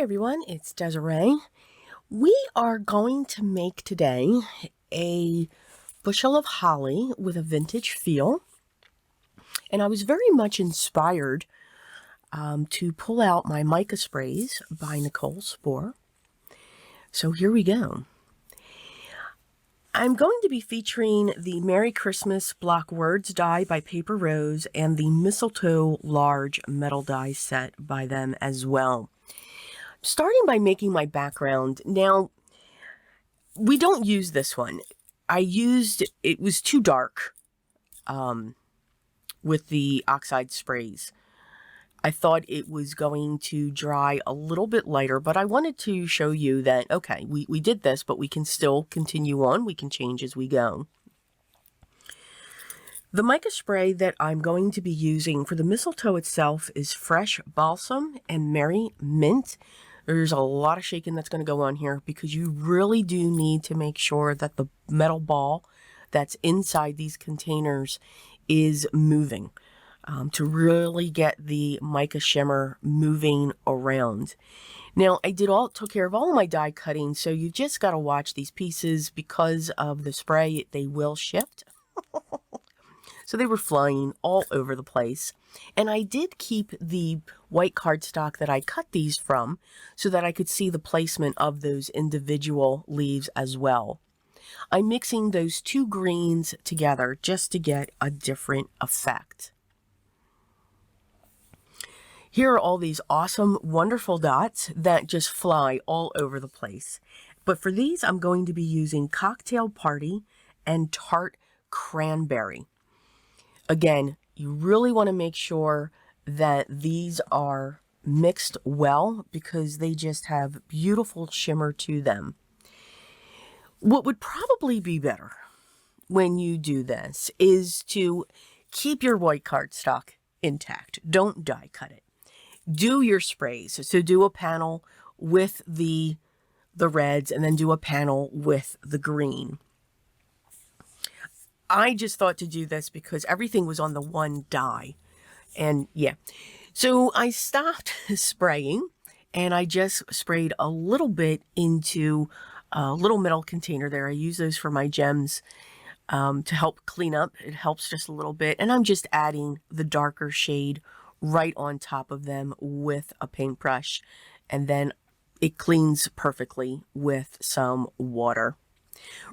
everyone, it's Desiree. We are going to make today a bushel of holly with a vintage feel. And I was very much inspired to pull out my Mica Sprays by Nichol Spohr. So here we go. I'm going to be featuring the Merry Christmas Block Words die by Paper Rose and the Mistletoe large metal die set by them as well. Starting by making my background. Now, we don't use this one. It was too dark with the oxide sprays. I thought it was going to dry a little bit lighter, but I wanted to show you that, okay, we did this, but we can still continue on. We can change as we go. The mica spray that I'm going to be using for the mistletoe itself is Fresh Balsam and Merry Mint. There's a lot of shaking that's going to go on here because you really do need to make sure that the metal ball that's inside these containers is moving to really get the mica shimmer moving around. Now, I took care of all of my die cutting, so you just got to watch these pieces because of the spray. They will shift. So they were flying all over the place. And I did keep the white cardstock that I cut these from so that I could see the placement of those individual leaves as well. I'm mixing those two greens together just to get a different effect. Here are all these awesome, wonderful dots that just fly all over the place. But for these, I'm going to be using Cocktail Party and Tart Cranberry. Again, you really want to make sure that these are mixed well because they just have beautiful shimmer to them. What would probably be better when you do this is to keep your white cardstock intact. Don't die cut it. Do your sprays. So do a panel with the reds and then do a panel with the green. I just thought to do this because everything was on the one die. And yeah, so I stopped spraying and I just sprayed a little bit into a little metal container there. I use those for my gems to help clean up. It helps just a little bit. And I'm just adding the darker shade right on top of them with a paintbrush. And then it cleans perfectly with some water.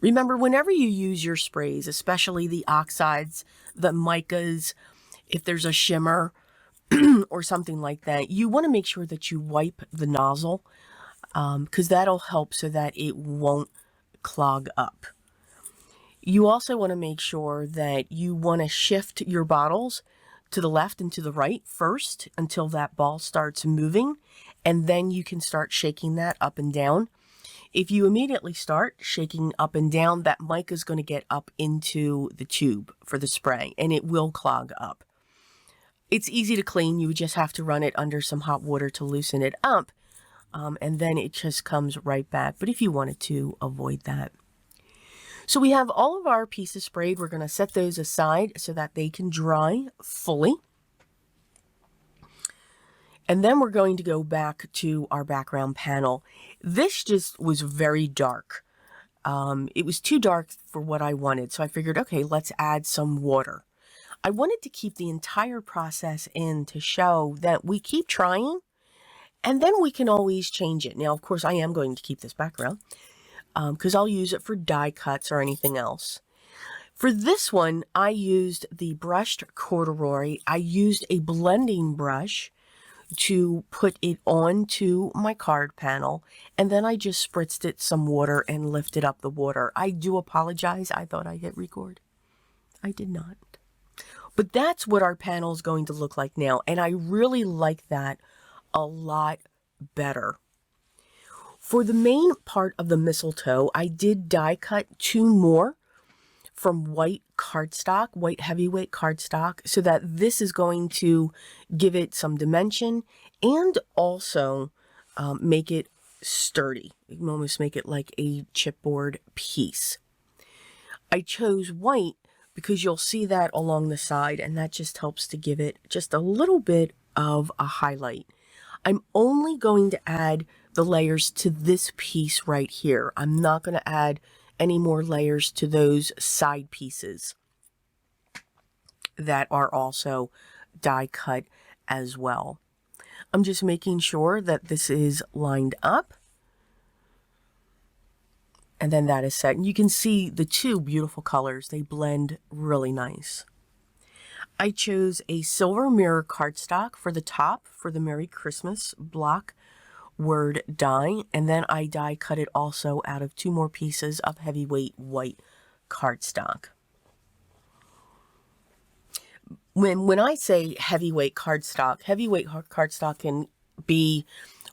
Remember, whenever you use your sprays, especially the oxides, the micas, if there's a shimmer or something like that, you want to make sure that you wipe the nozzle because that'll help so that it won't clog up. You also want to make sure that you want to shift your bottles to the left and to the right first until that ball starts moving, and then you can start shaking that up and down. If you immediately start shaking up and down, that mica is going to get up into the tube for the spray, and it will clog up. It's easy to clean. You just have to run it under some hot water to loosen it up, and then it just comes right back. But if you wanted to avoid that. So we have all of our pieces sprayed. We're going to set those aside so that they can dry fully. And then we're going to go back to our background panel. This just was very dark. It was too dark for what I wanted. So I figured, okay, let's add some water. I wanted to keep the entire process in to show that we keep trying and then we can always change it. Now, of course, I am going to keep this background because I'll use it for die cuts or anything else. For this one, I used the brushed corduroy. I used a blending brush to put it onto my card panel, and then I just spritzed it some water and lifted up the water. I do apologize. I thought I hit record. I did not. But that's what our panel is going to look like now, and I really like that a lot better. For the main part of the mistletoe, I did die cut two more from white cardstock, white heavyweight cardstock, so that this is going to give it some dimension and also make it sturdy. You can almost make it like a chipboard piece. I chose white because you'll see that along the side, and that just helps to give it just a little bit of a highlight. I'm only going to add the layers to this piece right here. I'm not going to add any more layers to those side pieces that are also die cut as well. I'm just making sure that this is lined up. And then that is set. And you can see the two beautiful colors. They blend really nice. I chose a silver mirror cardstock for the top for the Merry Christmas block word die. And then I die cut it also out of 2 more pieces of heavyweight white cardstock. When I say heavyweight cardstock can be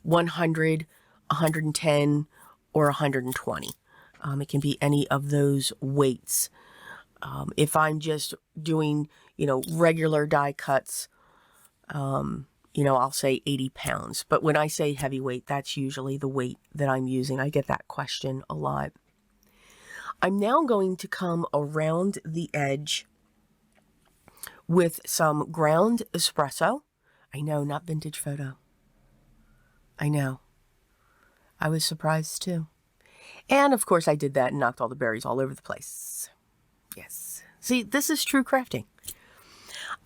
100, 110, or 120. It can be any of those weights. If I'm just doing, regular die cuts, I'll say 80 pounds. But when I say heavyweight, that's usually the weight that I'm using. I get that question a lot. I'm now going to come around the edge with some ground espresso. I know, not vintage photo. I know. I was surprised too. And of course I did that and knocked all the berries all over the place. Yes. See, this is true crafting.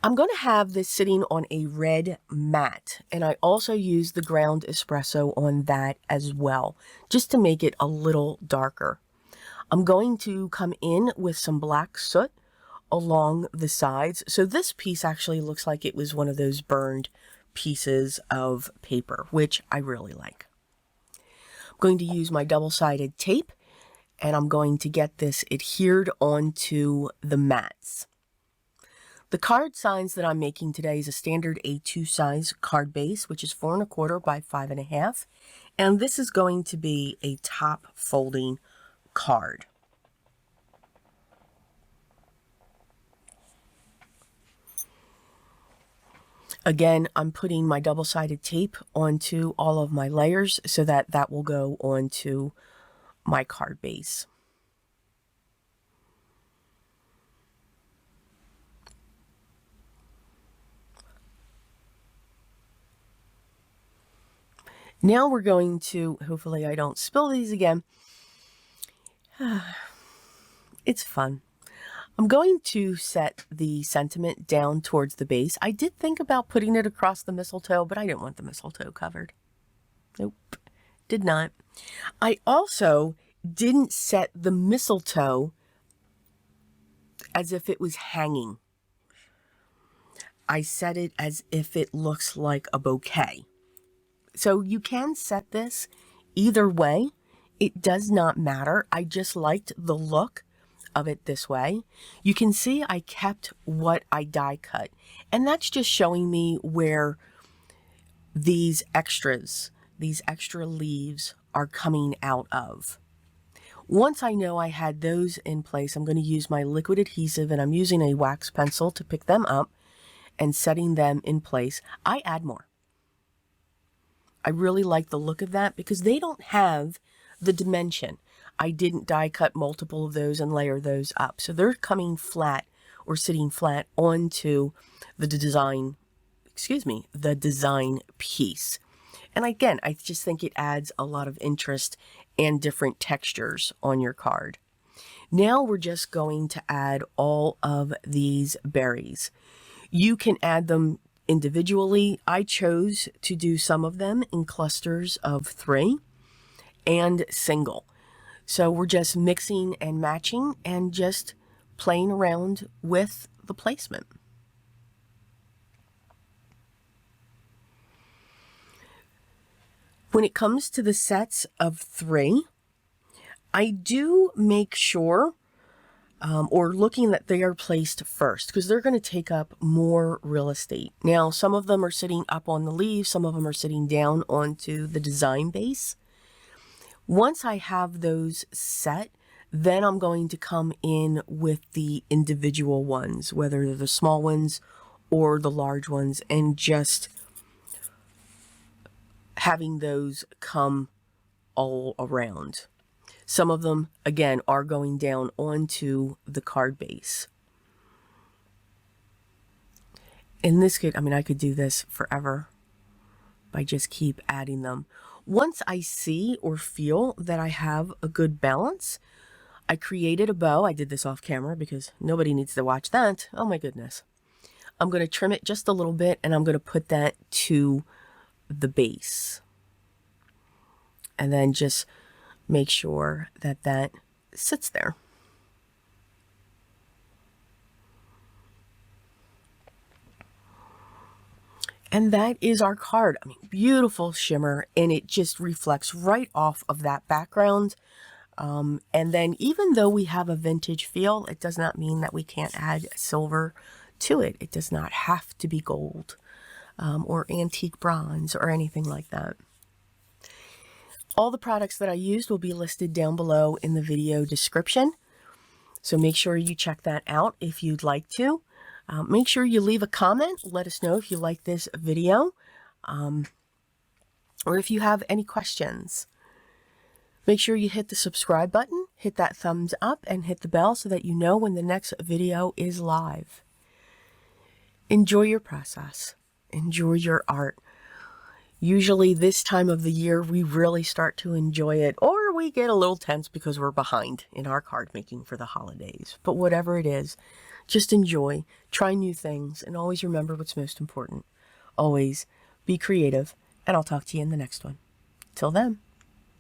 I'm going to have this sitting on a red mat, and I also use the ground espresso on that as well, just to make it a little darker. I'm going to come in with some black soot along the sides. So this piece actually looks like it was one of those burned pieces of paper, which I really like. I'm going to use my double-sided tape, and I'm going to get this adhered onto the mats. The card size that I'm making today is a standard A2 size card base, which is 4 1/4 by 5 1/2. And this is going to be a top folding card. Again, I'm putting my double-sided tape onto all of my layers so that that will go onto my card base. Now we're going to, hopefully I don't spill these again. It's fun. I'm going to set the sentiment down towards the base. I did think about putting it across the mistletoe, but I didn't want the mistletoe covered. Nope, did not. I also didn't set the mistletoe as if it was hanging. I set it as if it looks like a bouquet. So you can set this either way. It does not matter. I just liked the look of it this way. You can see I kept what I die cut, and that's just showing me where these extra leaves are coming out of. Once I know I had those in place, I'm going to use my liquid adhesive, and I'm using a wax pencil to pick them up and setting them in place. I add more. I really like the look of that because they don't have the dimension. I didn't die cut multiple of those and layer those up. So they're coming flat or sitting flat onto the design, the design piece. And again, I just think it adds a lot of interest and different textures on your card. Now we're just going to add all of these berries. You can add them individually. I chose to do some of them in clusters of 3 and single. So we're just mixing and matching and just playing around with the placement. When it comes to the sets of 3, I do make sure or looking that they are placed first because they're going to take up more real estate. Now, some of them are sitting up on the leaves, some of them are sitting down onto the design base. Once I have those set, then I'm going to come in with the individual ones, whether they're the small ones or the large ones, and just having those come all around. Some of them, again, are going down onto the card base. In this case, I mean, I could do this forever. by just keep adding them. Once I see or feel that I have a good balance, I created a bow. I did this off camera because nobody needs to watch that. Oh my goodness. I'm going to trim it just a little bit, and I'm going to put that to the base. And then just make sure that that sits there. And that is our card. I mean, beautiful shimmer, and it just reflects right off of that background. And then even though we have a vintage feel, it does not mean that we can't add silver to it. It does not have to be gold or antique bronze or anything like that. All the products that I used will be listed down below in the video description. So make sure you check that out if you'd like to. Make sure you leave a comment. Let us know if you like this video or if you have any questions. Make sure you hit the subscribe button, hit that thumbs up, and hit the bell so that you know when the next video is live. Enjoy your process. Enjoy your art. Usually this time of the year, we really start to enjoy it, or we get a little tense because we're behind in our card making for the holidays. But whatever it is, just enjoy, try new things, and always remember what's most important. Always be creative, and I'll talk to you in the next one. Till then.